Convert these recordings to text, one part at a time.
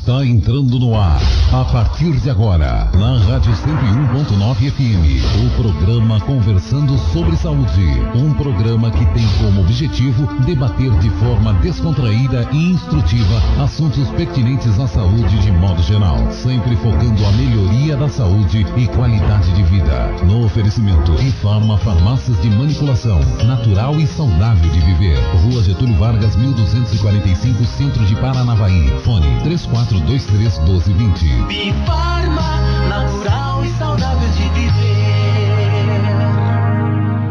está entrando no ar, a partir de agora, na Rádio 101.9 FM, o programa Conversando sobre Saúde. Um programa que tem como objetivo debater de forma descontraída e instrutiva assuntos pertinentes à saúde de modo geral, sempre focando a melhoria da saúde e qualidade de vida. No oferecimento IFARMA Farmácias de Manipulação, natural e saudável de viver. Rua Getúlio Vargas, 1245, Centro de Paranavaí. Fone 3423-1220. Bifarma, natural e saudável de viver.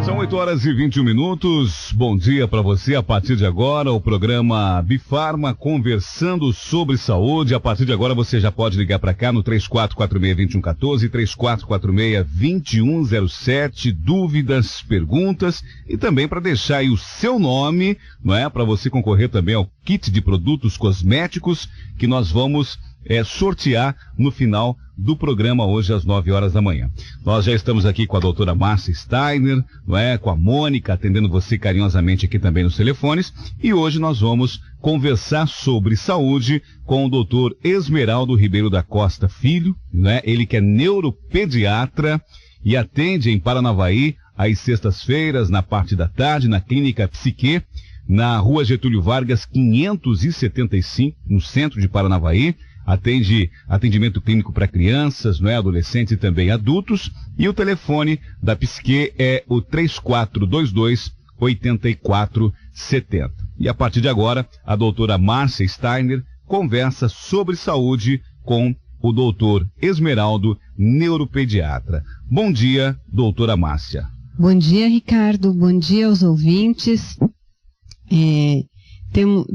São 8h21. Bom dia para você. A partir de agora, o programa Bifarma Conversando sobre Saúde. A partir de agora, você já pode ligar para cá no 3446-2114, 3446-2107. Dúvidas, perguntas e também para deixar aí o seu nome, não é? Para você concorrer também ao kit de produtos cosméticos que nós vamos sortear no final do programa hoje às 9h da manhã. Nós já estamos aqui com a doutora Márcia Steiner, não é? Com a Mônica, atendendo você carinhosamente aqui também nos telefones. E hoje nós vamos conversar sobre saúde com o doutor Esmeraldo Ribeiro da Costa Filho, não é? Ele que é neuropediatra e atende em Paranavaí às sextas-feiras, na parte da tarde, na Clínica Psique, na Rua Getúlio Vargas, 575, no centro de Paranavaí. Atende atendimento clínico para crianças, não é? Adolescentes e também adultos. E o telefone da Psique é o 3422-8470. E a partir de agora, a doutora Márcia Steiner conversa sobre saúde com o doutor Esmeraldo, neuropediatra. Bom dia, doutora Márcia. Bom dia, Ricardo. Bom dia aos ouvintes.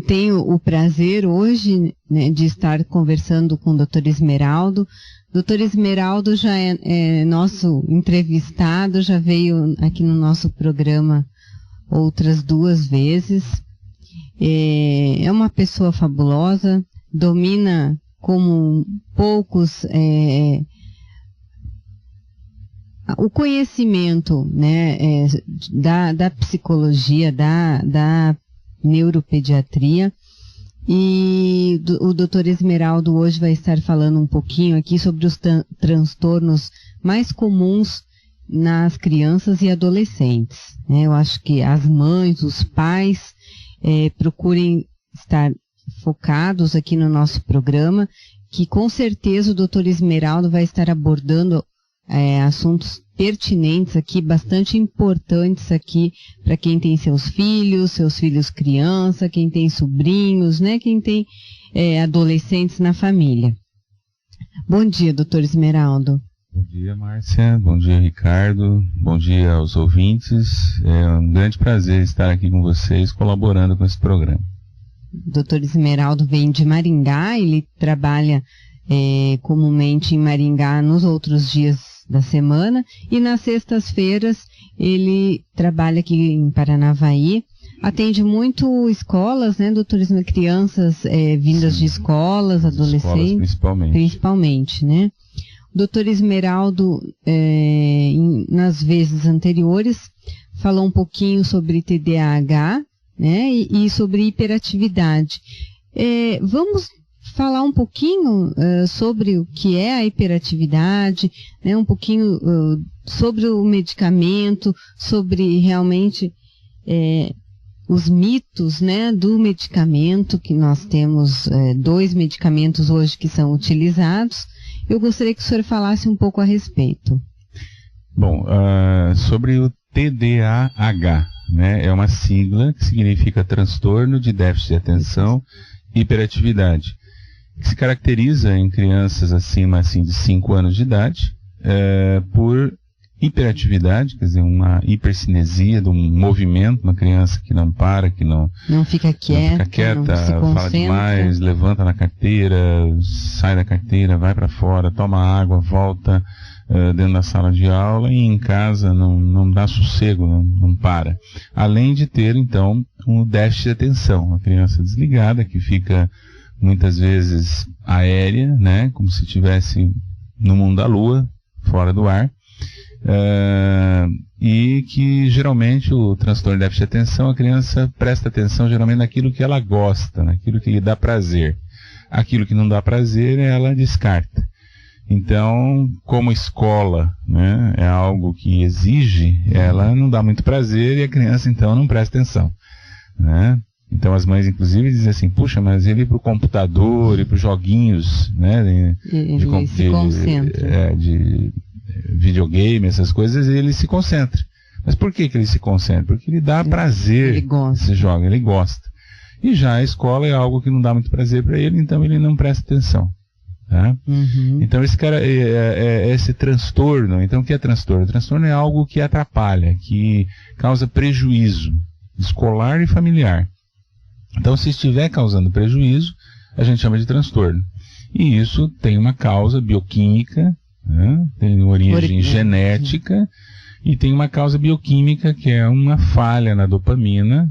Tenho o prazer hoje, né, de estar conversando com o Dr. Esmeraldo. Dr. Esmeraldo já é nosso entrevistado, já veio aqui no nosso programa outras 2 vezes. É uma pessoa fabulosa, domina como poucos o conhecimento, né, da psicologia, da neuropediatria, e o Dr. Esmeraldo hoje vai estar falando um pouquinho aqui sobre os transtornos mais comuns nas crianças e adolescentes, né? Eu acho que as mães, os pais procurem estar focados aqui no nosso programa, que com certeza o Dr. Esmeraldo vai estar abordando assuntos pertinentes aqui, bastante importantes aqui para quem tem seus filhos criança, quem tem sobrinhos, né? Quem tem adolescentes na família. Bom dia, doutor Esmeraldo. Bom dia, Márcia. Bom dia, Ricardo. Bom dia aos ouvintes. É um grande prazer estar aqui com vocês, colaborando com esse programa. Doutor Esmeraldo vem de Maringá, ele trabalha comumente em Maringá nos outros dias da semana, e nas sextas-feiras ele trabalha aqui em Paranavaí, atende muito escolas, né, doutor Esmeraldo? Crianças vindas de escolas, adolescentes, principalmente, né? O doutor Esmeraldo, nas vezes anteriores, falou um pouquinho sobre TDAH, né, e sobre hiperatividade. Vamos falar um pouquinho sobre o que é a hiperatividade, né, um pouquinho sobre o medicamento, sobre realmente os mitos, né, do medicamento, que nós temos 2 medicamentos hoje que são utilizados. Eu gostaria que o senhor falasse um pouco a respeito. Bom, sobre o TDAH, né, é uma sigla que significa transtorno de déficit de atenção e hiperatividade, que se caracteriza em crianças acima de 5 anos de idade, por hiperatividade, quer dizer, uma hipercinesia de um movimento, uma criança que não para, que não fica quieta, não se fala demais, levanta na carteira, sai da carteira, vai para fora, toma água, volta dentro da sala de aula, e em casa não dá sossego, não para. Além de ter, então, um déficit de atenção, uma criança desligada que fica muitas vezes aérea, né, como se estivesse no mundo da lua, fora do ar, e que geralmente o transtorno de déficit de atenção, a criança presta atenção geralmente naquilo que ela gosta, naquilo que lhe dá prazer. aquilo que não dá prazer, ela descarta. Então, como escola, né, é algo que exige, ela não dá muito prazer e a criança, então, não presta atenção, né? Então, as mães, inclusive, dizem assim, puxa, mas ele ir para o computador, ir para os joguinhos, né, de videogame, essas coisas, ele se concentra. Mas por que ele se concentra? Porque ele dá prazer, ele gosta. Esse jogo, ele gosta. E já a escola é algo que não dá muito prazer para ele, então ele não presta atenção. Tá? Então esse cara esse transtorno. Então o que é transtorno? Transtorno é algo que atrapalha, que causa prejuízo escolar e familiar. Então se estiver causando prejuízo, a gente chama de transtorno. E isso tem uma causa bioquímica, né? Tem origem genética e tem uma causa bioquímica que é uma falha na dopamina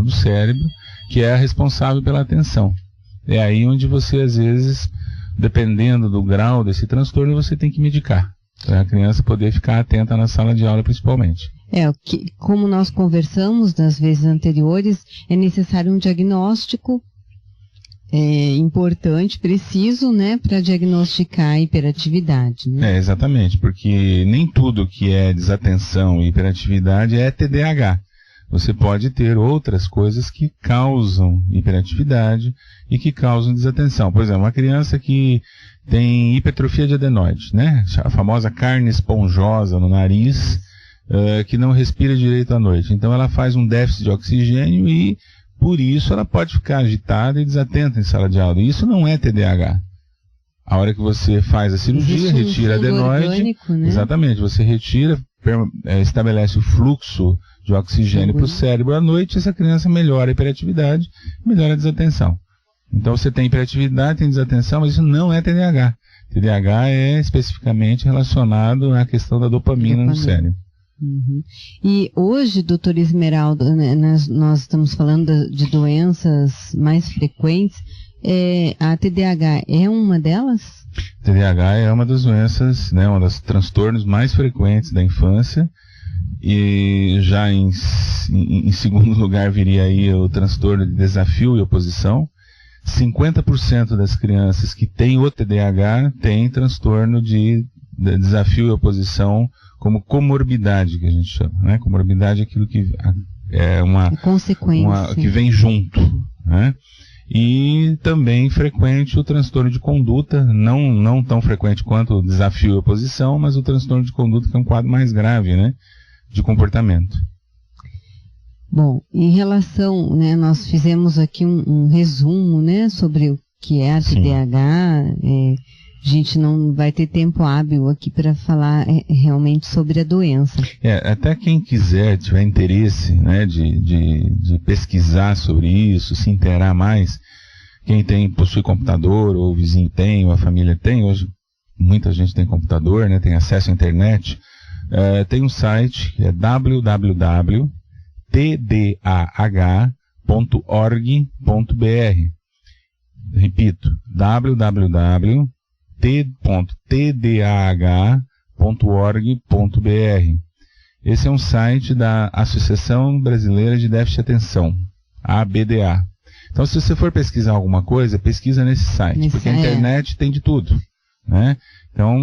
do cérebro, que é a responsável pela atenção. É aí onde você às vezes, dependendo do grau desse transtorno, você tem que medicar, para a criança poder ficar atenta na sala de aula, principalmente. Como nós conversamos nas vezes anteriores, é necessário um diagnóstico importante, preciso, né, para diagnosticar a hiperatividade. Né? Exatamente, porque nem tudo que é desatenção e hiperatividade é TDAH. Você pode ter outras coisas que causam hiperatividade e que causam desatenção. Por exemplo, uma criança que tem hipertrofia de adenoide, né? A famosa carne esponjosa no nariz, que não respira direito à noite. Então ela faz um déficit de oxigênio e, por isso, ela pode ficar agitada e desatenta em sala de aula. E isso não é TDAH. A hora que você faz a cirurgia, retira a adenoide, orgânico, né? Exatamente, você retira, estabelece o fluxo de oxigênio para o cérebro à noite, essa criança melhora a hiperatividade, melhora a desatenção. Então você tem hiperatividade, tem desatenção, mas isso não é TDAH. TDAH é especificamente relacionado à questão da dopamina no cérebro. E hoje, doutor Esmeraldo, né, nós estamos falando de doenças mais frequentes. A TDAH é uma delas? TDAH é uma das doenças, né, um dos transtornos mais frequentes da infância. E já em segundo lugar viria aí o transtorno de desafio e oposição. 50% das crianças que têm o TDAH têm transtorno de desafio e oposição como comorbidade, que a gente chama, né? Comorbidade é aquilo que é uma consequência, que vem junto, né? E também frequente o transtorno de conduta, não tão frequente quanto o desafio e oposição, mas o transtorno de conduta, que é um quadro mais grave, né, de comportamento. Bom, em relação, né, nós fizemos aqui um resumo, né, sobre o que é a TDAH. A gente não vai ter tempo hábil aqui para falar realmente sobre a doença. Até quem quiser, tiver interesse, né, de pesquisar sobre isso, se inteirar mais, quem possui computador, ou o vizinho tem, ou a família tem, hoje muita gente tem computador, né, tem acesso à internet, tem um site que é www.tdah.org.br. Repito, www.tdah.org.br. Esse é um site da Associação Brasileira de Déficit de Atenção, ABDA. Então, se você for pesquisar alguma coisa, pesquisa nesse site, porque a internet tem de tudo, né? Então,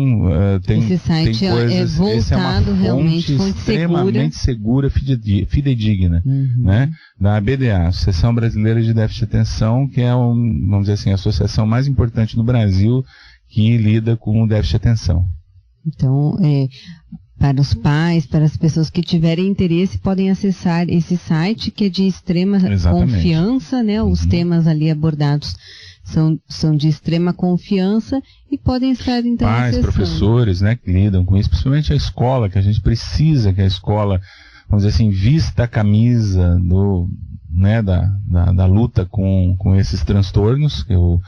esse site tem coisas, voltado esse é uma realmente, fonte extremamente segura, fidedigna, né? Da ABDA, Associação Brasileira de Déficit de Atenção, que é, vamos dizer assim, a associação mais importante no Brasil que lida com o déficit de atenção. Então, para os pais, para as pessoas que tiverem interesse, podem acessar esse site, que é de extrema confiança, né? Os temas ali abordados são de extrema confiança e podem estar, então, pais, acessando. Professores, né, que lidam com isso, principalmente a escola, que a gente precisa que a escola, vamos dizer assim, vista a camisa da luta com esses transtornos, que o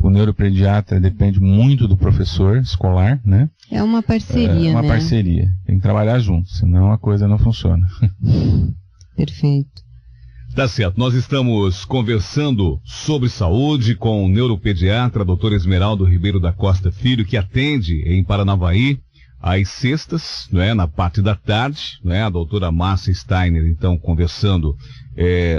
neuropediatra depende muito do professor escolar, né? É uma parceria, uma parceria. Tem que trabalhar junto, senão a coisa não funciona. Perfeito. Tá certo, nós estamos conversando sobre saúde com o neuropediatra Dr. Esmeraldo Ribeiro da Costa Filho, que atende em Paranavaí às sextas, né, na parte da tarde, né, a doutora Márcia Steiner, então, conversando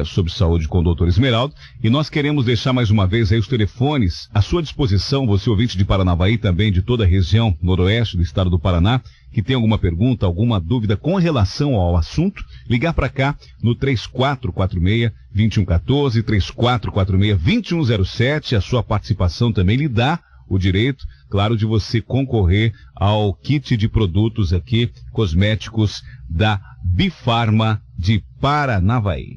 sobre saúde com o Dr. Esmeraldo. E nós queremos deixar mais uma vez aí os telefones à sua disposição, você ouvinte de Paranavaí, também de toda a região noroeste do estado do Paraná, que tem alguma pergunta, alguma dúvida com relação ao assunto, ligar para cá no 3446-2114, 3446-2107. A sua participação também lhe dá o direito, claro, de você concorrer ao kit de produtos aqui, cosméticos da Bifarma de Paranavaí.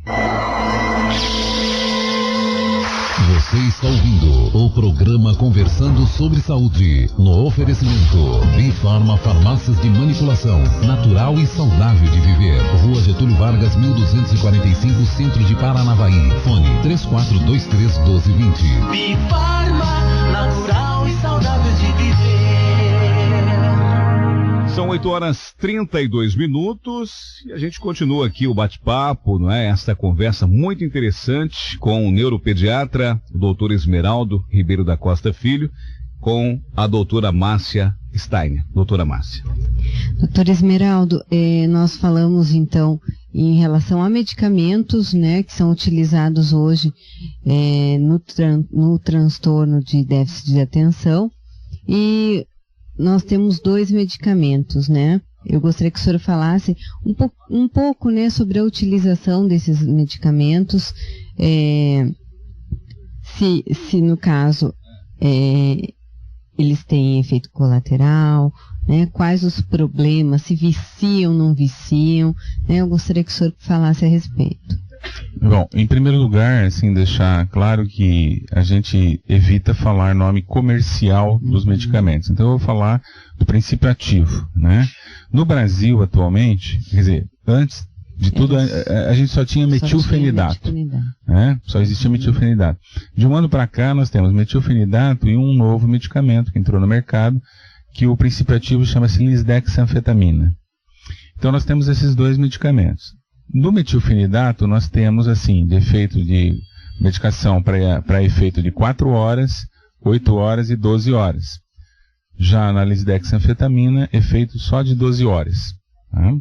Você está ouvindo o programa Conversando sobre Saúde, no oferecimento Bifarma Farmácias de Manipulação, natural e saudável de viver. Rua Getúlio Vargas, 1245, Centro de Paranavaí. Fone 3423-1220. Bifarma, natural e saudável de viver. São 8h32 e a gente continua aqui o bate-papo, não é? Essa conversa muito interessante com o neuropediatra, o doutor Esmeraldo Ribeiro da Costa Filho, com a doutora Márcia Steiner. Doutora Márcia. Doutor Esmeraldo, nós falamos então em relação a medicamentos, né, que são utilizados hoje no transtorno de déficit de atenção, e nós temos 2 medicamentos, né? Eu gostaria que o senhor falasse um pouco, né, sobre a utilização desses medicamentos, se no caso eles têm efeito colateral, né? Quais os problemas, se viciam, não viciam, né? Eu gostaria que o senhor falasse a respeito. Bom, em primeiro lugar, assim, deixar claro que a gente evita falar nome comercial dos medicamentos. Então eu vou falar do princípio ativo, né? No Brasil, atualmente, quer dizer, antes de tudo, a gente só tinha metilfenidato, né? Só existia metilfenidato. De um ano para cá, nós temos metilfenidato e um novo medicamento que entrou no mercado, que o princípio ativo chama-se lisdexanfetamina. Então nós temos esses 2 medicamentos. No metilfenidato, nós temos, assim, de efeito de medicação para efeito de 4 horas, 8 horas e 12 horas. Já na lisdexanfetamina, efeito só de 12 horas. Tá?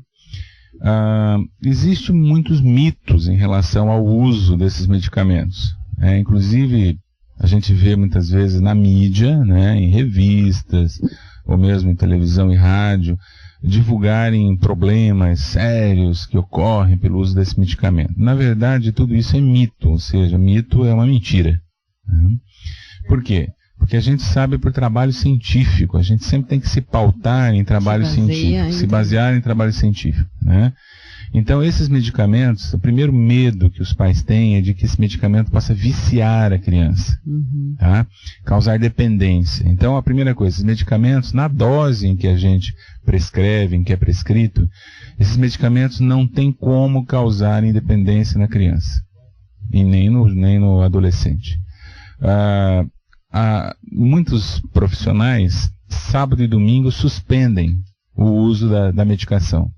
Existem muitos mitos em relação ao uso desses medicamentos. Inclusive, a gente vê muitas vezes na mídia, né, em revistas, ou mesmo em televisão e rádio, divulgarem problemas sérios que ocorrem pelo uso desse medicamento. Na verdade, tudo isso é mito, ou seja, mito é uma mentira. Né? Por quê? Porque a gente sabe por trabalho científico, a gente sempre tem que se pautar em trabalho científico, se basear em trabalho científico. Né? Então, esses medicamentos, o primeiro medo que os pais têm é de que esse medicamento possa viciar a criança, tá? Causar dependência. Então, a primeira coisa, esses medicamentos, na dose em que a gente prescreve, em que é prescrito, esses medicamentos não têm como causar dependência na criança, e nem no adolescente. Muitos profissionais, sábado e domingo, suspendem o uso da medicação.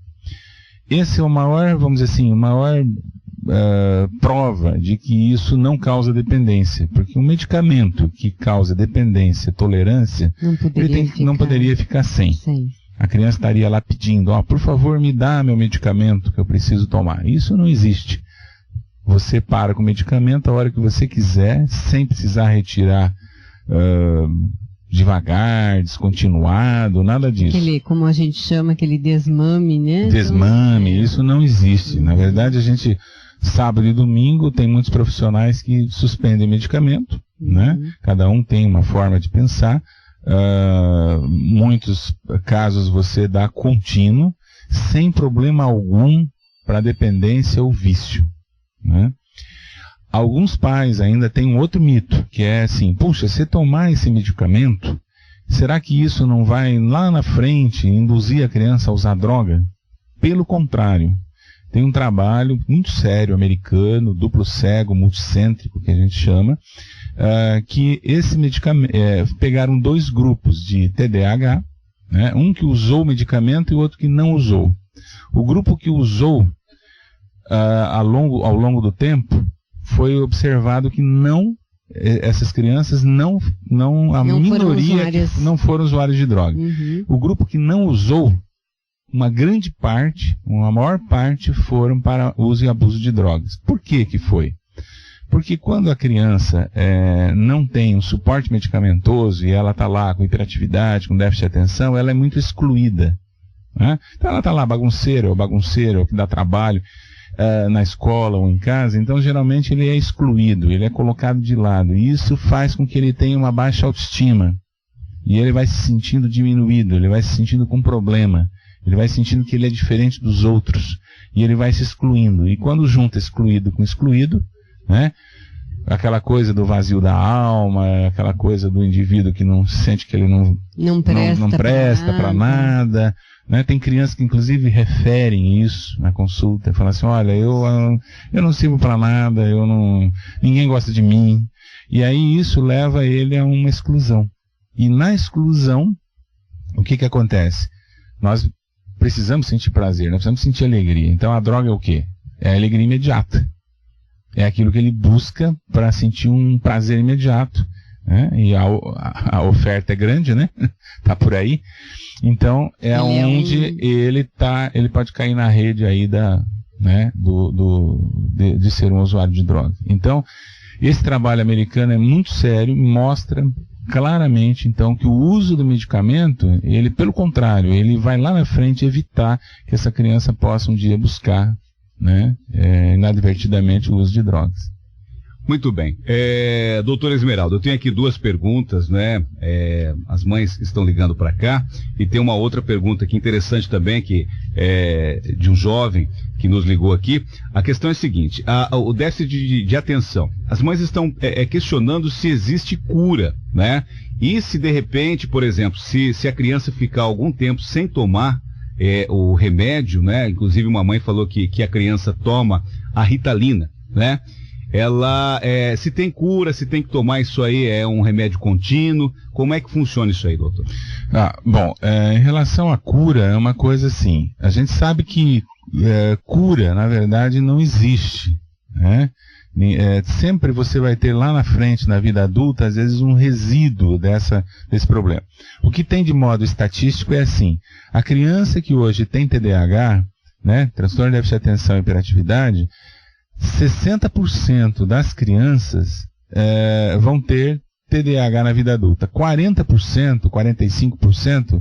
Esse é o maior, vamos dizer assim, prova de que isso não causa dependência. Porque um medicamento que causa dependência, tolerância, não poderia ficar sem. A criança estaria lá pedindo, por favor, me dá meu medicamento que eu preciso tomar. Isso não existe. Você para com o medicamento a hora que você quiser, sem precisar retirar devagar, descontinuado, nada disso. Como a gente chama, aquele desmame, né? Desmame, isso não existe. Na verdade, a gente, sábado e domingo, tem muitos profissionais que suspendem medicamento, né? Cada um tem uma forma de pensar. Muitos casos você dá contínuo, sem problema algum para dependência ou vício, né? Alguns pais ainda têm um outro mito, que é assim, puxa, se tomar esse medicamento, será que isso não vai lá na frente induzir a criança a usar droga? Pelo contrário, tem um trabalho muito sério americano, duplo cego, multicêntrico, que a gente chama, que esse medicamento, pegaram 2 grupos de TDAH, né, um que usou o medicamento e o outro que não usou. O grupo que usou ao longo do tempo, foi observado que essas crianças não foram usuários de droga. O grupo que não usou, uma grande parte, uma maior parte, foram para uso e abuso de drogas. Por que que foi? Porque quando a criança não tem um suporte medicamentoso e ela está lá com hiperatividade, com déficit de atenção, ela é muito excluída. Né? Então ela está lá bagunceira ou que dá trabalho na escola ou em casa, então geralmente ele é excluído, ele é colocado de lado. E isso faz com que ele tenha uma baixa autoestima. E ele vai se sentindo diminuído, ele vai se sentindo com problema, ele vai sentindo que ele é diferente dos outros. E ele vai se excluindo. E quando junta excluído com excluído, né? Aquela coisa do vazio da alma, aquela coisa do indivíduo que não sente que ele não presta para nada, né? Tem crianças que inclusive referem isso na consulta, falam assim, olha, eu não sirvo para nada, ninguém gosta de mim. E aí isso leva ele a uma exclusão. E na exclusão, o que acontece? Nós precisamos sentir prazer, nós precisamos sentir alegria. Então a droga é o quê? É a alegria imediata. É aquilo que ele busca para sentir um prazer imediato, né? E a oferta é grande, né? Tá por aí. Então é onde ele pode cair na rede aí de ser um usuário de droga. Então esse trabalho americano é muito sério, mostra claramente então que o uso do medicamento, ele pelo contrário, ele vai lá na frente evitar que essa criança possa um dia buscar, né, inadvertidamente o uso de drogas. Muito bem. Doutora Esmeralda, eu tenho aqui duas perguntas, né? As mães estão ligando para cá e tem uma outra pergunta aqui interessante também, que de um jovem que nos ligou aqui. A questão é a seguinte, o déficit de atenção. As mães estão questionando se existe cura, né? E se de repente, por exemplo, se a criança ficar algum tempo sem tomar o remédio, né? Inclusive uma mãe falou que a criança toma a Ritalina, né? Ela, se tem cura, se tem que tomar isso aí, é um remédio contínuo, como é que funciona isso aí, doutor? Bom, em relação à cura, é uma coisa assim, a gente sabe que cura, na verdade, não existe, né? Sempre você vai ter lá na frente, na vida adulta, às vezes um resíduo desse problema. O que tem de modo estatístico é assim, a criança que hoje tem TDAH, né, transtorno de déficit de atenção e hiperatividade, 60% das crianças vão ter TDAH na vida adulta. 40%, 45%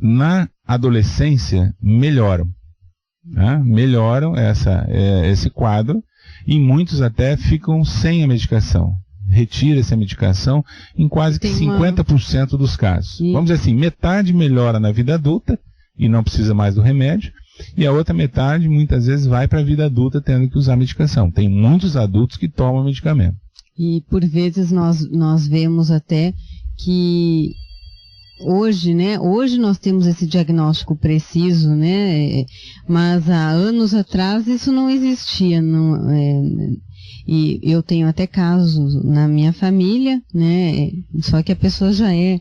na adolescência melhoram. Né? Melhoram esse quadro e muitos até ficam sem a medicação. Retira essa medicação em quase que 50% dos casos. Vamos dizer assim, metade melhora na vida adulta e não precisa mais do remédio. E a outra metade, muitas vezes, vai para a vida adulta tendo que usar medicação. Tem muitos adultos que tomam medicamento. E, por vezes, nós vemos até que hoje, né? Hoje nós temos esse diagnóstico preciso, né? Mas há anos atrás isso não existia. E eu tenho até casos na minha família, né? Só que a pessoa já é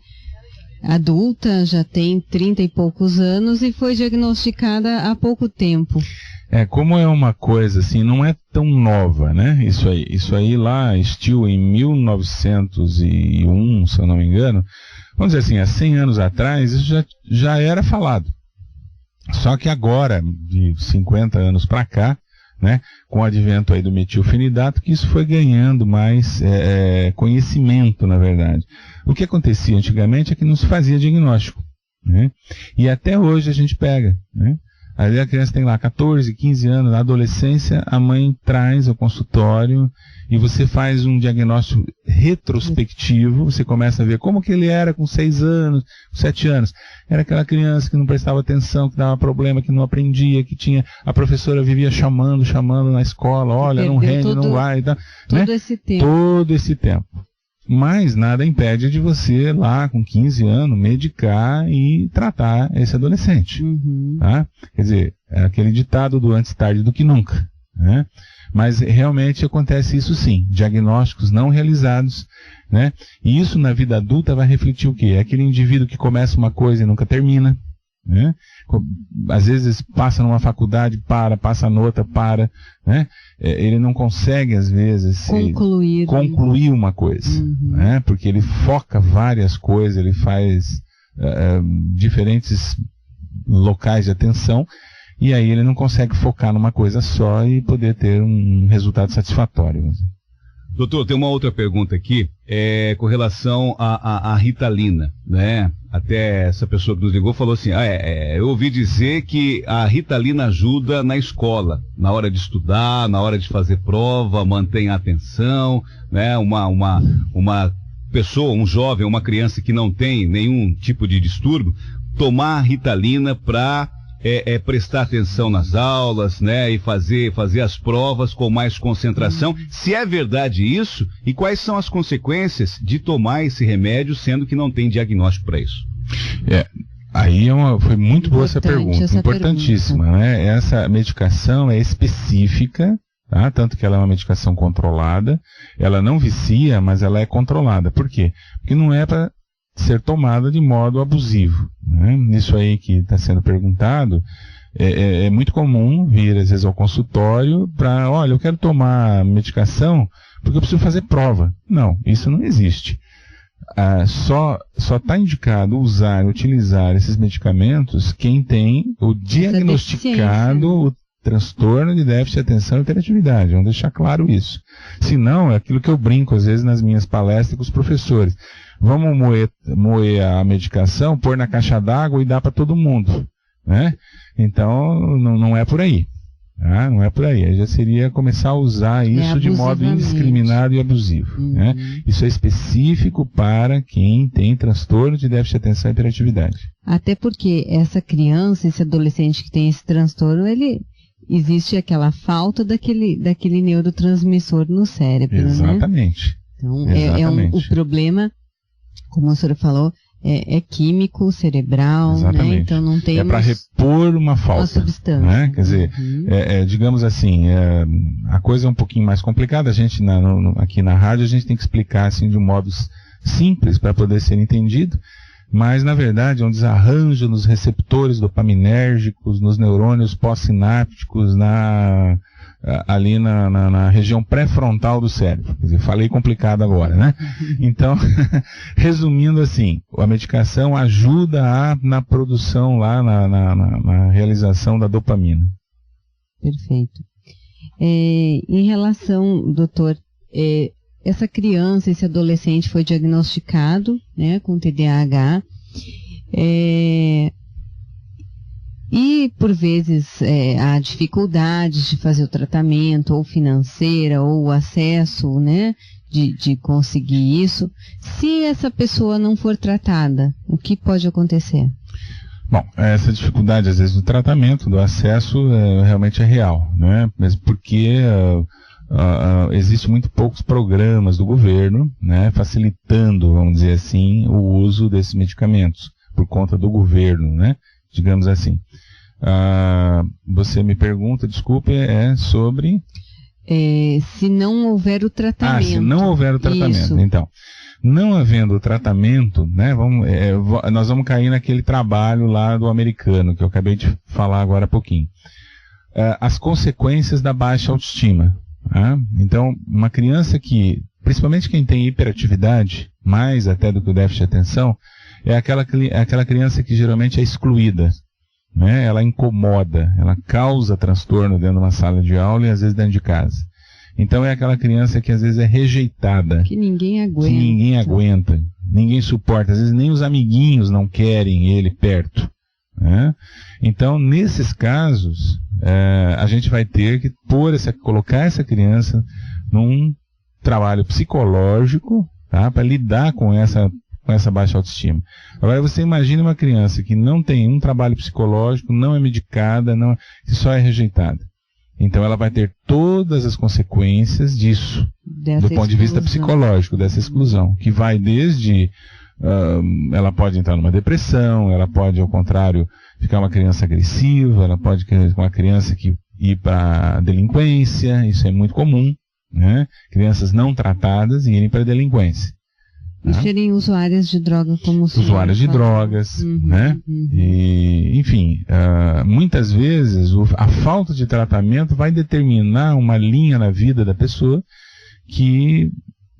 adulta, já tem 30 e poucos anos e foi diagnosticada há pouco tempo. Como é uma coisa assim, não é tão nova, né? Isso aí lá existiu em 1901, se eu não me engano. Vamos dizer assim, há 100 anos atrás, isso já era falado. Só que agora, de 50 anos para cá, né, com o advento aí do metilfenidato, que isso foi ganhando mais conhecimento, na verdade. O que acontecia antigamente é que não se fazia diagnóstico, né? E até hoje a gente pega, né? Aí a criança tem lá 14, 15 anos, na adolescência, a mãe traz ao consultório e você faz um diagnóstico retrospectivo, você começa a ver como que ele era com 6 anos, 7 anos. Era aquela criança que não prestava atenção, que dava problema, que não aprendia, que tinha, a professora vivia chamando na escola, olha, não rende, não vai, tá, né? Todo esse tempo. Mas nada impede de você, lá com 15 anos, medicar e tratar esse adolescente. Tá? Quer dizer, é aquele ditado do antes tarde do que nunca. Né? Mas realmente acontece isso sim, diagnósticos não realizados, né? E isso na vida adulta vai refletir o quê? É aquele indivíduo que começa uma coisa e nunca termina. Né? Às vezes passa numa faculdade, passa noutra, né? Ele não consegue às vezes concluir uma coisa, né? Porque ele foca várias coisas, ele faz diferentes locais de atenção, e aí ele não consegue focar numa coisa só e poder ter um resultado satisfatório. Doutor, tem uma outra pergunta aqui, com relação à Ritalina, né? Até essa pessoa que nos ligou falou assim, eu ouvi dizer que a Ritalina ajuda na escola, na hora de estudar, na hora de fazer prova, mantém a atenção, né? Uma pessoa, um jovem, uma criança que não tem nenhum tipo de distúrbio, tomar a Ritalina para prestar atenção nas aulas, né, e fazer as provas com mais concentração. Se é verdade isso, e quais são as consequências de tomar esse remédio, sendo que não tem diagnóstico para isso? Aí foi muito boa essa pergunta, importantíssima, né? Essa medicação é específica, tá? Tanto que ela é uma medicação controlada, ela não vicia, mas ela é controlada. Por quê? Porque não é para ser tomada de modo abusivo, né? Isso aí que está sendo perguntado, é muito comum vir às vezes ao consultório para, olha, eu quero tomar medicação porque eu preciso fazer prova. Não, isso não existe. Só está indicado utilizar esses medicamentos quem tem o diagnosticado o transtorno de déficit de atenção e hiperatividade. Vamos deixar claro isso. Senão, é aquilo que eu brinco às vezes nas minhas palestras com os professores. Vamos moer a medicação, pôr na caixa d'água e dar para todo mundo, né? Então, não é por aí. Tá? Não é por aí. Aí já seria começar a usar isso de modo indiscriminado e abusivo. Né? Isso é específico para quem tem transtorno de déficit de atenção e hiperatividade. Até porque essa criança, esse adolescente que tem esse transtorno, existe aquela falta daquele neurotransmissor no cérebro. Exatamente. Né? Então, o problema, como a senhora falou, é químico, cerebral, né? Então não tem. É para repor uma falta. Uma substância. Né? Quer dizer, digamos assim, a coisa é um pouquinho mais complicada. A gente, aqui na rádio, a gente tem que explicar assim, de um modo simples para poder ser entendido. Mas, na verdade, é um desarranjo nos receptores dopaminérgicos, nos neurônios pós-sinápticos, ali na região pré-frontal do cérebro. Quer dizer, falei complicado agora, né? Então, resumindo assim, a medicação ajuda na produção lá, na realização da dopamina. Perfeito. Em relação, doutor, essa criança, esse adolescente foi diagnosticado, né, com TDAH, e por vezes há dificuldades de fazer o tratamento, ou financeira, ou o acesso, né, de conseguir isso. Se essa pessoa não for tratada, o que pode acontecer? Bom, essa dificuldade às vezes do tratamento, do acesso, realmente é real, né, mesmo porque existem muito poucos programas do governo, né, facilitando, vamos dizer assim, o uso desses medicamentos, por conta do governo, né, digamos assim. Você me pergunta, desculpe, sobre... se não houver o tratamento. Se não houver o tratamento, isso. Então. Não havendo o tratamento, né, nós vamos cair naquele trabalho lá do americano, que eu acabei de falar agora há pouquinho. As consequências da baixa autoestima. Então, uma criança que, principalmente quem tem hiperatividade, mais até do que o déficit de atenção, é aquela criança que geralmente é excluída, né? Ela incomoda, ela causa transtorno dentro de uma sala de aula e às vezes dentro de casa. Então é aquela criança que às vezes é rejeitada. Que ninguém aguenta. Ninguém suporta, às vezes nem os amiguinhos não querem ele perto. Né? Então, nesses casos, a gente vai ter que colocar essa criança num trabalho psicológico, tá, para lidar com essa baixa autoestima. Agora, você imagina uma criança que não tem um trabalho psicológico, não é medicada, que só é rejeitada. Então, ela vai ter todas as consequências disso, do ponto de vista psicológico, dessa exclusão, que vai desde... ela pode entrar numa depressão, ela pode, ao contrário, ficar uma criança agressiva, ela pode ser uma criança que ir para delinquência, isso é muito comum, né? Crianças não tratadas irem para delinquência. E serem usuárias de droga, como o senhor usuárias de drogas, né? E, enfim, muitas vezes a falta de tratamento vai determinar uma linha na vida da pessoa que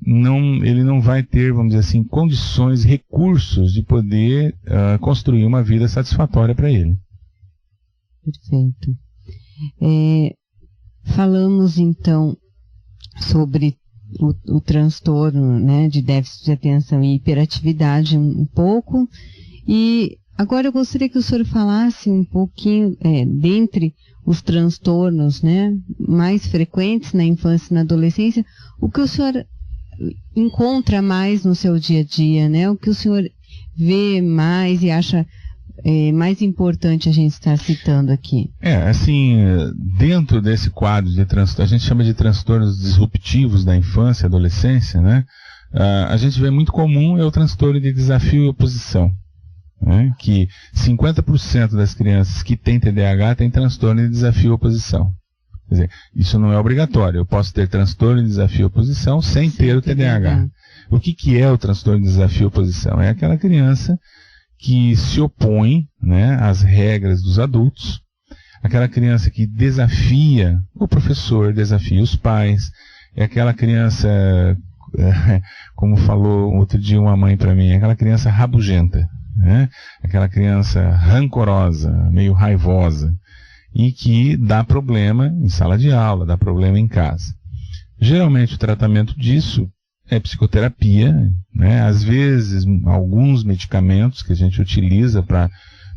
ele não vai ter, vamos dizer assim, condições, recursos de poder construir uma vida satisfatória para ele. Perfeito. Falamos então sobre o transtorno, né, de déficit de atenção e hiperatividade um pouco, e agora eu gostaria que o senhor falasse um pouquinho, dentre os transtornos, né, mais frequentes na infância e na adolescência, o que o senhor encontra mais no seu dia a dia, né, o que o senhor vê mais e acha mais importante a gente estar citando aqui. Assim, dentro desse quadro de transtorno, a gente chama de transtornos disruptivos da infância e adolescência, né? A gente vê muito comum é o transtorno de desafio e oposição, né? Que 50% das crianças que têm TDAH têm transtorno de desafio e oposição. Quer dizer, isso não é obrigatório. Eu posso ter transtorno de desafio e oposição sem ter o TDAH. O que é o transtorno de desafio e oposição? É aquela criança que se opõe, né, às regras dos adultos, aquela criança que desafia o professor, desafia os pais, é aquela criança, como falou outro dia uma mãe para mim, é aquela criança rabugenta, né, aquela criança rancorosa, meio raivosa, e que dá problema em sala de aula, dá problema em casa. Geralmente o tratamento disso é psicoterapia, né? Às vezes alguns medicamentos que a gente utiliza para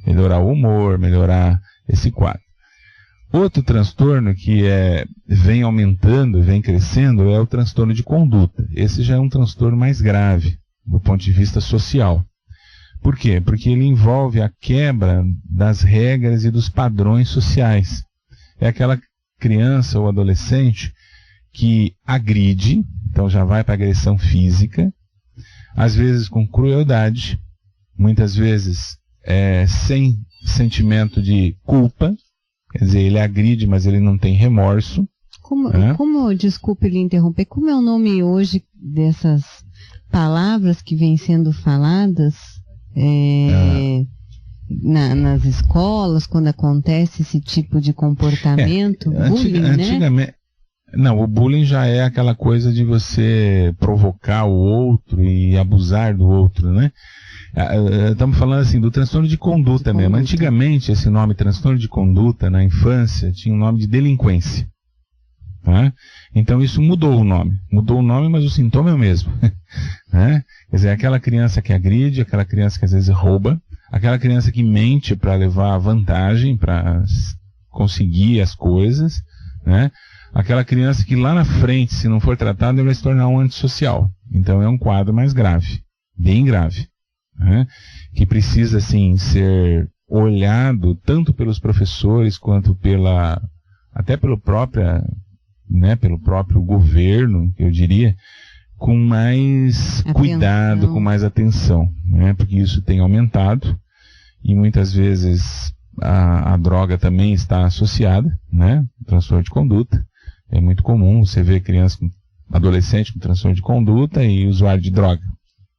melhorar o humor, melhorar esse quadro. Outro transtorno que vem aumentando, vem crescendo, é o transtorno de conduta. Esse já é um transtorno mais grave, do ponto de vista social. Por quê? Porque ele envolve a quebra das regras e dos padrões sociais. É aquela criança ou adolescente que agride, então já vai para agressão física, às vezes com crueldade, muitas vezes sem sentimento de culpa, quer dizer, ele agride, mas ele não tem remorso. Desculpe lhe interromper, como é o nome hoje dessas palavras que vêm sendo faladas nas escolas, quando acontece esse tipo de comportamento? Bullying, antigamente, não, o bullying já é aquela coisa de você provocar o outro e abusar do outro, né? Estamos falando assim do transtorno de conduta mesmo. Antigamente, esse nome transtorno de conduta na infância tinha o nome de delinquência. Tá? Então isso mudou o nome, mas o sintoma é o mesmo. Né? Quer dizer, aquela criança que agride, aquela criança que às vezes rouba, aquela criança que mente para levar vantagem, para conseguir as coisas, né? Aquela criança que lá na frente, se não for tratada, ele vai se tornar um antissocial. Então é um quadro mais grave, bem grave, né? Que precisa assim ser olhado tanto pelos professores quanto até pelo próprio governo, eu diria, com mais cuidado, com mais atenção, né? Porque isso tem aumentado e muitas vezes a droga também está associada, né? Transtorno de conduta. É muito comum você ver adolescente com transtorno de conduta e usuário de droga.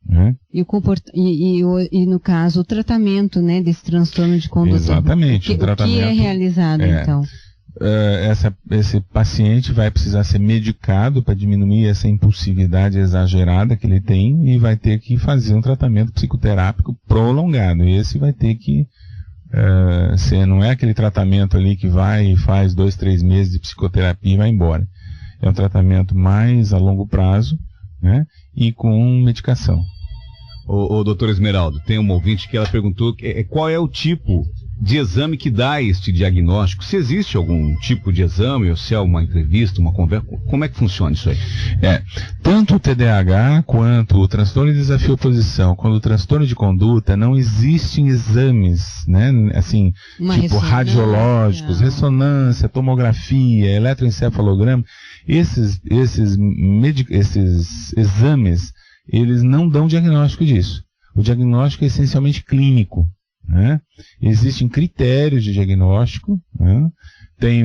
Né? E no caso, o tratamento, né, desse transtorno de conduta. Exatamente. O que é realizado, então? Esse paciente vai precisar ser medicado para diminuir essa impulsividade exagerada que ele tem e vai ter que fazer um tratamento psicoterápico prolongado. E esse vai ter que não é aquele tratamento ali que vai e faz 2-3 meses de psicoterapia e vai embora. É um tratamento mais a longo prazo, né, e com medicação. O doutor Esmeraldo, tem uma ouvinte que ela perguntou qual é o tipo de exame que dá este diagnóstico, se existe algum tipo de exame, ou se é uma entrevista, uma conversa, como é que funciona isso aí? Tanto o TDAH quanto o transtorno de desafio e oposição, quanto o transtorno de conduta, não existem exames, né, assim, tipo radiológicos, ressonância, tomografia, eletroencefalograma. Esses exames, eles não dão diagnóstico disso. O diagnóstico é essencialmente clínico. Né? Existem critérios de diagnóstico, né? Tem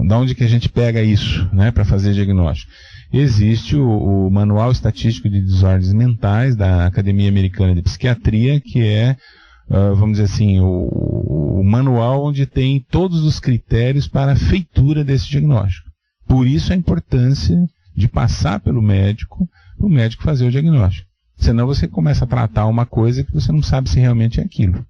da onde que a gente pega isso, né, para fazer diagnóstico? Existe o Manual Estatístico de Desordens Mentais da Academia Americana de Psiquiatria, que é, vamos dizer assim, o manual onde tem todos os critérios para a feitura desse diagnóstico. Por isso a importância de passar pelo médico, para o médico fazer o diagnóstico. Senão você começa a tratar uma coisa que você não sabe se realmente é aquilo.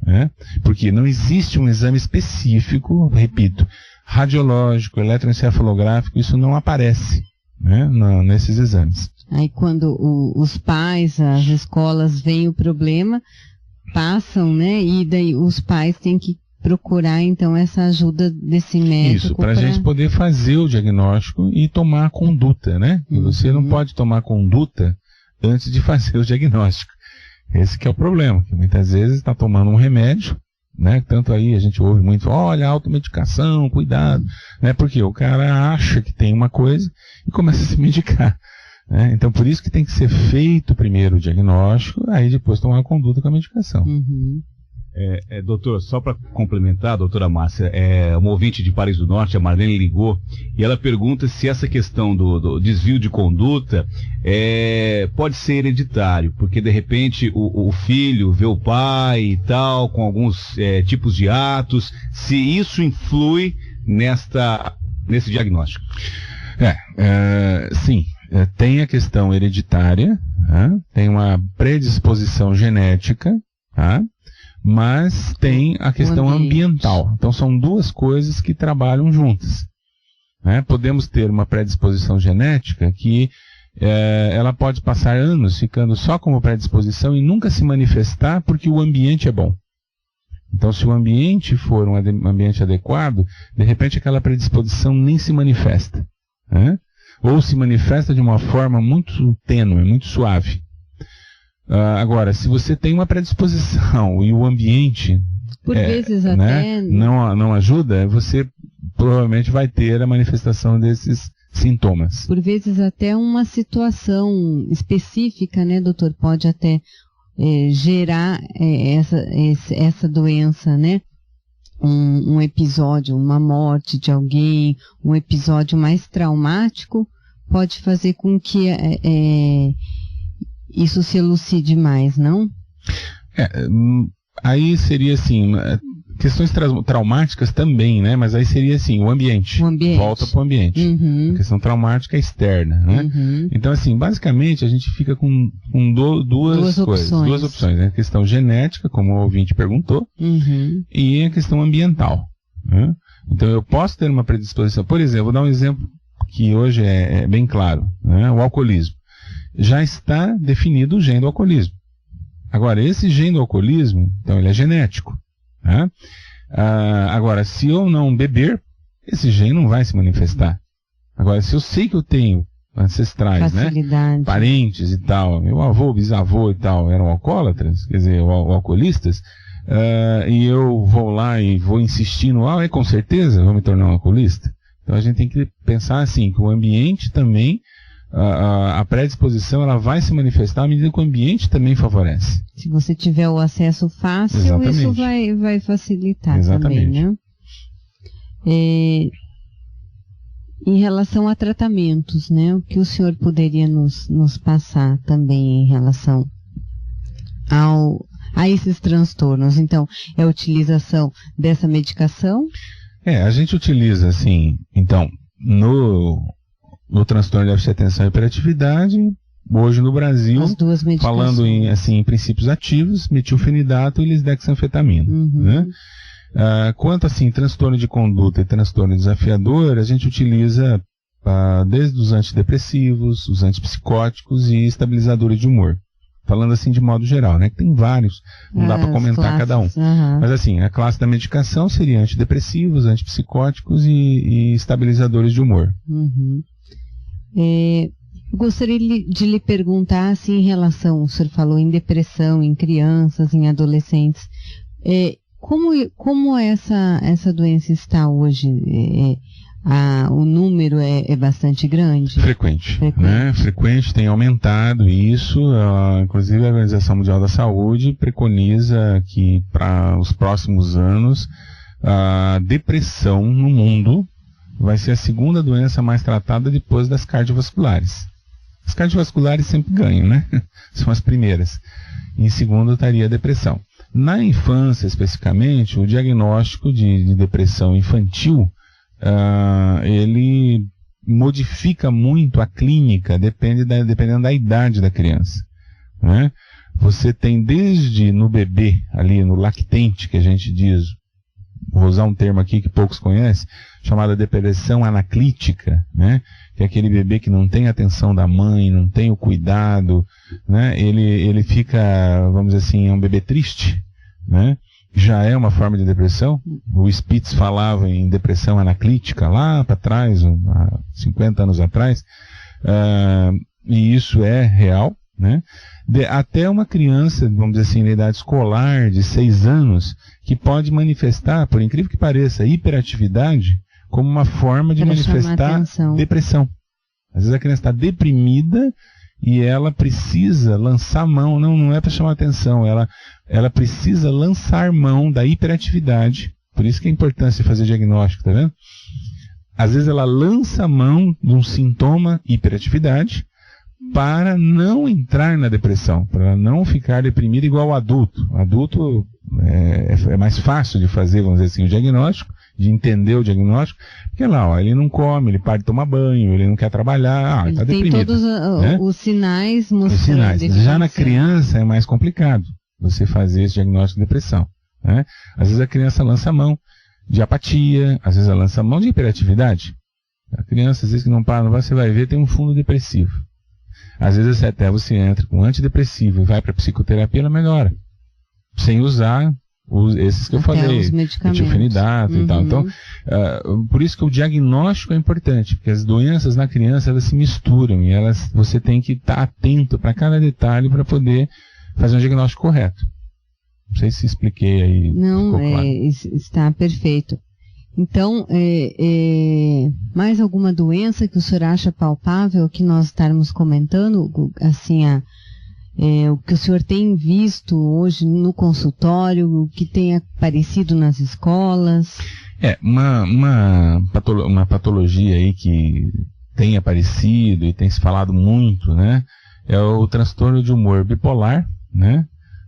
né? Porque não existe um exame específico, repito, radiológico, eletroencefalográfico, isso não aparece, né, nesses exames. Aí quando os pais, as escolas veem o problema, passam, né, e daí os pais têm que procurar então essa ajuda desse médico. Isso, para a gente poder fazer o diagnóstico e tomar a conduta, né? E você não pode tomar conduta antes de fazer o diagnóstico. Esse que é o problema, que muitas vezes está tomando um remédio, né? Tanto aí a gente ouve muito, olha, automedicação, cuidado, né? Porque o cara acha que tem uma coisa e começa a se medicar, né? Então por isso que tem que ser feito primeiro o diagnóstico, aí depois tomar a conduta com a medicação. Doutor, só para complementar, doutora Márcia, uma ouvinte de Paris do Norte, a Marlene, ligou e ela pergunta se essa questão do desvio de conduta pode ser hereditário, porque de repente o filho vê o pai e tal, com alguns tipos de atos, se isso influi nesse diagnóstico. Sim, tem a questão hereditária, né? Tem uma predisposição genética, tá? Mas tem a questão ambiental. Então são duas coisas que trabalham juntas, né? Podemos ter uma predisposição genética que ela pode passar anos ficando só como predisposição e nunca se manifestar porque o ambiente é bom. Então se o ambiente for um ambiente adequado, de repente aquela predisposição nem se manifesta, né? Ou se manifesta de uma forma muito tênue, muito suave. Agora, se você tem uma predisposição e o ambiente por vezes até, né, não ajuda, você provavelmente vai ter a manifestação desses sintomas. Por vezes até uma situação específica, né, doutor, pode até gerar essa doença, né? Um episódio, uma morte de alguém, um episódio mais traumático, pode fazer com que isso se elucide mais, não? Aí seria assim, questões traumáticas também, né? Mas aí seria assim, o ambiente. Volta para o ambiente. A questão traumática é externa, né? Então assim, basicamente a gente fica com duas opções, né? A questão genética, como o ouvinte perguntou, e a questão ambiental, né? Então eu posso ter uma predisposição, por exemplo, vou dar um exemplo que hoje é bem claro, né? O alcoolismo. Já está definido o gene do alcoolismo. Agora, esse gene do alcoolismo, então ele é genético, né? Agora, se eu não beber, esse gene não vai se manifestar. Agora, se eu sei que eu tenho ancestrais, né? Parentes e tal, meu avô, bisavô e tal, eram alcoólatras, quer dizer, alcoolistas, e eu vou lá e vou insistir no com certeza vou me tornar um alcoolista. Então a gente tem que pensar assim, que o ambiente também, a predisposição, ela vai se manifestar à medida que o ambiente também favorece. Se você tiver o acesso fácil, exatamente, isso vai facilitar. Exatamente. Também, né? Em relação a tratamentos, né? O que o senhor poderia nos passar também em relação a esses transtornos? Então, é a utilização dessa medicação? A gente utiliza, assim, então, no transtorno de déficit de atenção e hiperatividade, hoje no Brasil, falando em princípios ativos, metilfenidato e lisdexanfetamina, né? Quanto assim, transtorno de conduta e transtorno desafiador, a gente utiliza desde os antidepressivos, os antipsicóticos e estabilizadores de humor. Falando assim de modo geral, né? Que tem vários, não dá para comentar cada um. Mas assim, a classe da medicação seria antidepressivos, antipsicóticos e estabilizadores de humor. Gostaria de lhe perguntar, assim, em relação, o senhor falou em depressão, em crianças, em adolescentes, como essa doença está hoje? O número é bastante grande? Frequente. Né? Frequente, tem aumentado isso, inclusive a Organização Mundial da Saúde preconiza que para os próximos anos a depressão no mundo vai ser a segunda doença mais tratada depois das cardiovasculares. As cardiovasculares sempre ganham, né? São as primeiras. Em segundo estaria a depressão. Na infância, especificamente, o diagnóstico de depressão infantil, ele modifica muito a clínica, dependendo da idade da criança, né? você tem desde no bebê, ali no lactente, que a gente diz, vou usar um termo aqui que poucos conhecem, chamada depressão anaclítica, né? Que é aquele bebê que não tem a atenção da mãe, não tem o cuidado, né? Ele fica, vamos dizer assim, é um bebê triste, né? Já é uma forma de depressão. O Spitz falava em depressão anaclítica lá para trás, há 50 anos atrás, e isso é real, né? Até uma criança, vamos dizer assim, na idade escolar, de 6 anos, que pode manifestar, por incrível que pareça, hiperatividade como uma forma de manifestar depressão. Às vezes a criança está deprimida e ela precisa lançar mão, não é para chamar atenção, ela precisa lançar mão da hiperatividade. Por isso que é a importância de fazer diagnóstico, tá vendo? Às vezes ela lança mão de um sintoma hiperatividade para não entrar na depressão, para não ficar deprimida igual o adulto. O adulto é mais fácil de fazer, vamos dizer assim, o diagnóstico, de entender o diagnóstico, porque lá, ó, ele não come, ele para de tomar banho, ele não quer trabalhar, ele está deprimido. Tem todos os sinais mostrando. Os sinais. Já na criança é mais complicado você fazer esse diagnóstico de depressão, né? Às vezes a criança lança a mão de apatia, às vezes ela lança a mão de hiperatividade. A criança, às vezes que não para, você vai ver, tem um fundo depressivo. Às vezes até você entra com antidepressivo e vai para psicoterapia, ela melhora. Sem usar esses que eu falei, metilfenidato e tal. Então, por isso que o diagnóstico é importante, porque as doenças na criança, elas se misturam e você tem que estar atento para cada detalhe para poder fazer um diagnóstico correto. Não sei se expliquei aí. Não, claro. Está perfeito. Então, mais alguma doença que o senhor acha palpável que nós estarmos comentando, assim, o que o senhor tem visto hoje no consultório, o que tem aparecido nas escolas? Uma patologia aí que tem aparecido e tem se falado muito, né, é o transtorno de humor bipolar, né,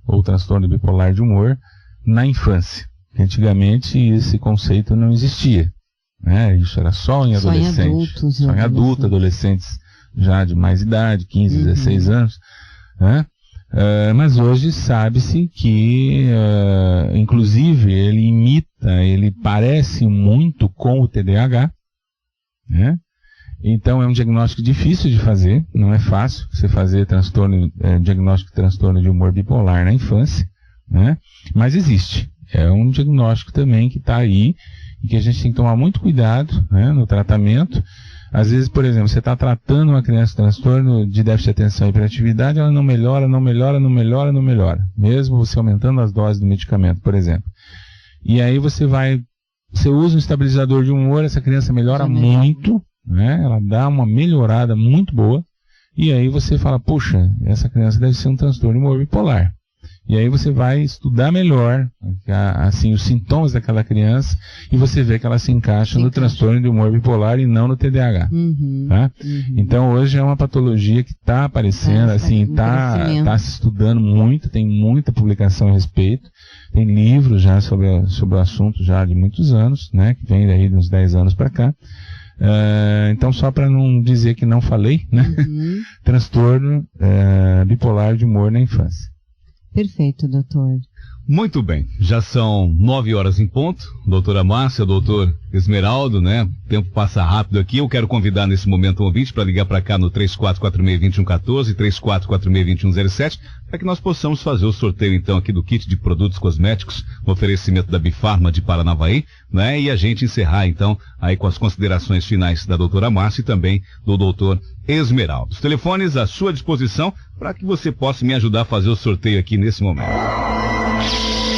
ou transtorno bipolar de humor na infância. Antigamente esse conceito não existia, né? Isso era só em adolescentes, só em adultos, adolescentes já de mais idade, 15, 16 anos, né? Mas hoje sabe-se que, inclusive, ele parece muito com o TDAH, né? Então é um diagnóstico difícil de fazer, não é fácil você fazer diagnóstico de transtorno de humor bipolar na infância, né? Mas existe. É um diagnóstico também que está aí e que a gente tem que tomar muito cuidado, né, no tratamento. Às vezes, por exemplo, você está tratando uma criança com transtorno de déficit de atenção e hiperatividade, ela não melhora, mesmo você aumentando as doses do medicamento, por exemplo. E aí você usa um estabilizador de humor, essa criança melhora muito, né, ela dá uma melhorada muito boa, e aí você fala, puxa, essa criança deve ser um transtorno de humor bipolar. E aí você vai estudar melhor, assim, os sintomas daquela criança e você vê que ela se encaixa no transtorno de humor bipolar e não no TDAH. Tá? Então hoje é uma patologia que está aparecendo, está se estudando muito, tem muita publicação a respeito, tem livros já sobre o assunto já de muitos anos, né, que vem daí de uns 10 anos para cá. Então só para não dizer que não falei, né, transtorno bipolar de humor na infância. Perfeito, doutor. Muito bem, já são 9 horas em ponto. Doutora Márcia, doutor Esmeraldo, né? O tempo passa rápido aqui. Eu quero convidar nesse momento o ouvinte para ligar para cá no 3446-2114, 3446-2107, para que nós possamos fazer o sorteio então aqui do kit de produtos cosméticos, no oferecimento da Bifarma de Paranavaí, né? E a gente encerrar então aí com as considerações finais da doutora Márcia e também do doutor Esmeraldo. Os telefones à sua disposição para que você possa me ajudar a fazer o sorteio aqui nesse momento.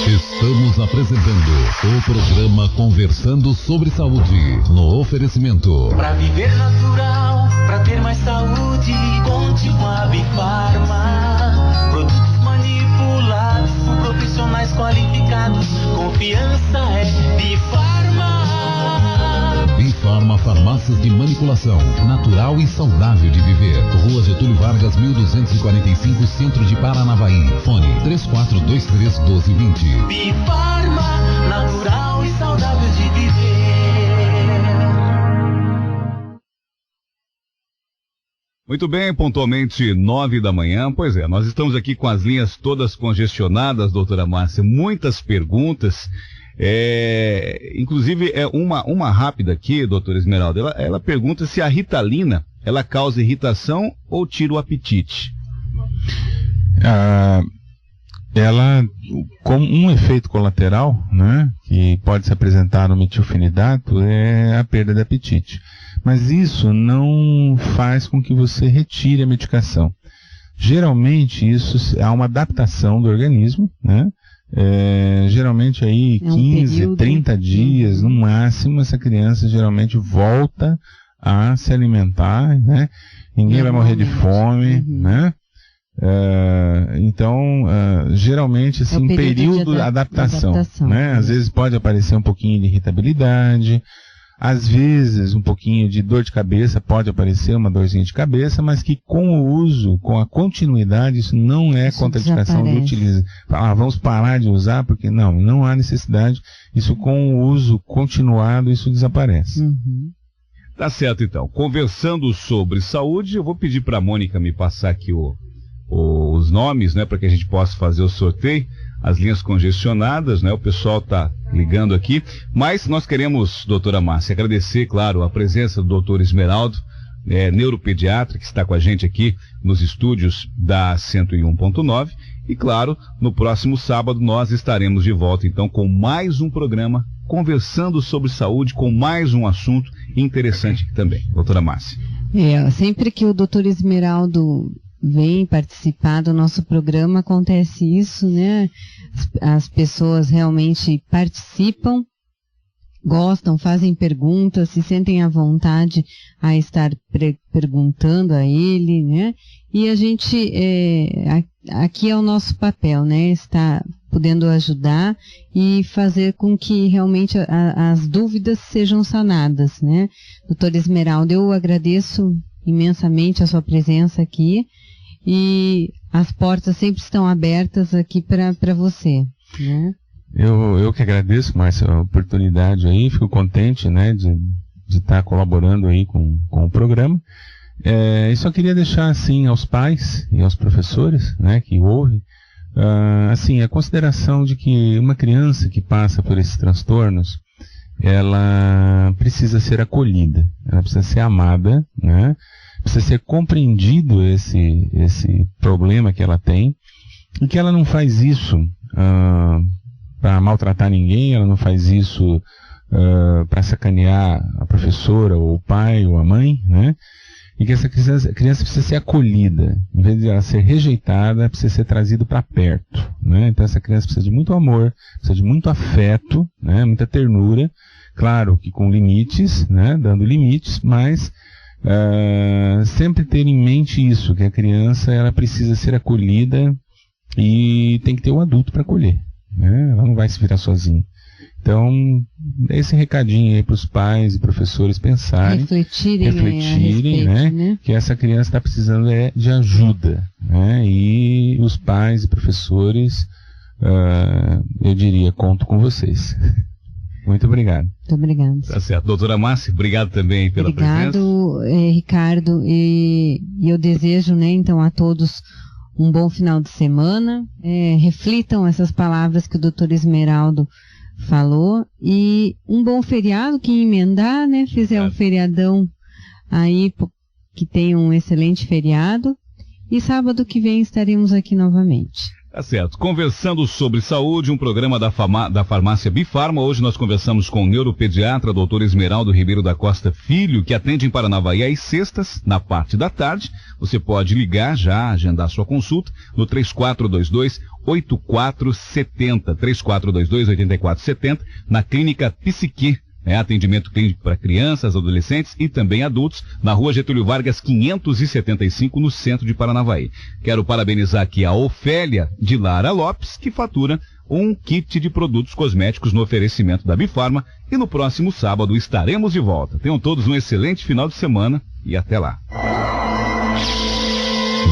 Estamos apresentando o programa Conversando sobre Saúde, no oferecimento. Pra viver natural, pra ter mais saúde, conte com a Bifarma. Produtos manipulados por profissionais qualificados, confiança é Bifarma. Bifarma Farmácias de Manipulação, natural e saudável de viver. Rua Getúlio Vargas, 1245, Centro de Paranavaí. Fone 3423-1220. Bifarma, natural e saudável de viver. Muito bem, pontualmente 9 da manhã. Pois é, nós estamos aqui com as linhas todas congestionadas, doutora Márcia. Muitas perguntas. Inclusive, uma rápida aqui, doutora Esmeralda. Ela pergunta se a Ritalina, ela causa irritação ou tira o apetite? Ela, como um efeito colateral, né, que pode se apresentar no metilfenidato, é a perda de apetite. Mas isso não faz com que você retire a medicação. Geralmente isso há uma adaptação do organismo, né? Geralmente aí 15, 30 dias, no máximo, essa criança geralmente volta a se alimentar, né? Ninguém vai morrer de fome, né? Então, geralmente, assim, um período de adaptação, né? Às vezes pode aparecer um pouquinho de irritabilidade, às vezes um pouquinho de dor de cabeça, pode aparecer uma dorzinha de cabeça, mas que com o uso, com a continuidade, isso não é contraindicação do utilizar. Vamos parar de usar, porque não há necessidade. Isso com o uso continuado, isso desaparece. Tá certo, então. Conversando sobre saúde, eu vou pedir para a Mônica me passar aqui os nomes, né, para que a gente possa fazer o sorteio. As linhas congestionadas, né, o pessoal tá ligando aqui, mas nós queremos, doutora Márcia, agradecer, claro, a presença do doutor Esmeraldo, neuropediatra, que está com a gente aqui nos estúdios da 101.9, e claro, no próximo sábado nós estaremos de volta, então, com mais um programa conversando sobre saúde, com mais um assunto interessante aqui também. Doutora Márcia. Sempre que o doutor Esmeraldo vem participar do nosso programa, acontece isso, né? As pessoas realmente participam, gostam, fazem perguntas, se sentem à vontade a estar perguntando a ele, né? E a gente, aqui é o nosso papel, né? Está podendo ajudar e fazer com que realmente as dúvidas sejam sanadas, né? Doutor Esmeraldo, eu agradeço imensamente a sua presença aqui. E as portas sempre estão abertas aqui para você, né? Eu que agradeço, Márcia, a oportunidade aí, fico contente, né, de estar colaborando aí com o programa. E só queria deixar, assim, aos pais e aos professores, né, que ouvem, assim, a consideração de que uma criança que passa por esses transtornos, ela precisa ser acolhida, ela precisa ser amada, né? Precisa ser compreendido esse problema que ela tem, e que ela não faz isso para maltratar ninguém, ela não faz isso para sacanear a professora, ou o pai, ou a mãe, né? E que essa criança precisa ser acolhida, em vez de ela ser rejeitada, precisa ser trazida para perto, né? Então essa criança precisa de muito amor, precisa de muito afeto, né? Muita ternura, claro que com limites, né? Dando limites, mas sempre ter em mente isso, que a criança ela precisa ser acolhida e tem que ter um adulto para acolher, né? Ela não vai se virar sozinha. Então, esse recadinho aí para os pais e professores pensarem, refletirem respeito, né? Que essa criança está precisando de ajuda, né? E os pais e professores, eu diria, conto com vocês. Muito obrigado. Muito obrigada. Tá certo. Doutora Márcia, obrigado também pela presença. Obrigado, Ricardo. E eu desejo, né, então, a todos um bom final de semana. Reflitam essas palavras que o doutor Esmeraldo falou. E um bom feriado, quem emendar, né, fizer um feriadão aí, que tenha um excelente feriado. E sábado que vem estaremos aqui novamente. Tá certo. Conversando sobre saúde, um programa da farmácia Bifarma. Hoje nós conversamos com o neuropediatra, doutor Esmeraldo Ribeiro da Costa Filho, que atende em Paranavaí às sextas, na parte da tarde. Você pode ligar já, agendar sua consulta no 3422-8470, 3422-8470, na Clínica Psique. Atendimento clínico para crianças, adolescentes e também adultos, na Rua Getúlio Vargas 575, no centro de Paranavaí. Quero parabenizar aqui a Ofélia de Lara Lopes, que fatura um kit de produtos cosméticos no oferecimento da Bifarma, e no próximo sábado estaremos de volta. Tenham todos um excelente final de semana e até lá.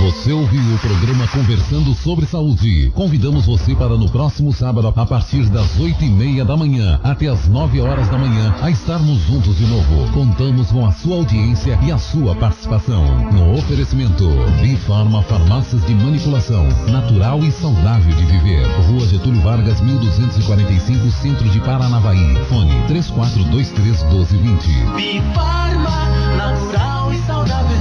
Você ouviu o programa Conversando sobre Saúde. Convidamos você para no próximo sábado, a partir das 8:30 da manhã até as 9 horas da manhã, a estarmos juntos de novo. Contamos com a sua audiência e a sua participação. No oferecimento, Bifarma Farmácias de Manipulação, natural e saudável de viver. Rua Getúlio Vargas, 1245, Centro de Paranavaí. Fone 3423-1220. Bifarma, natural e saudável.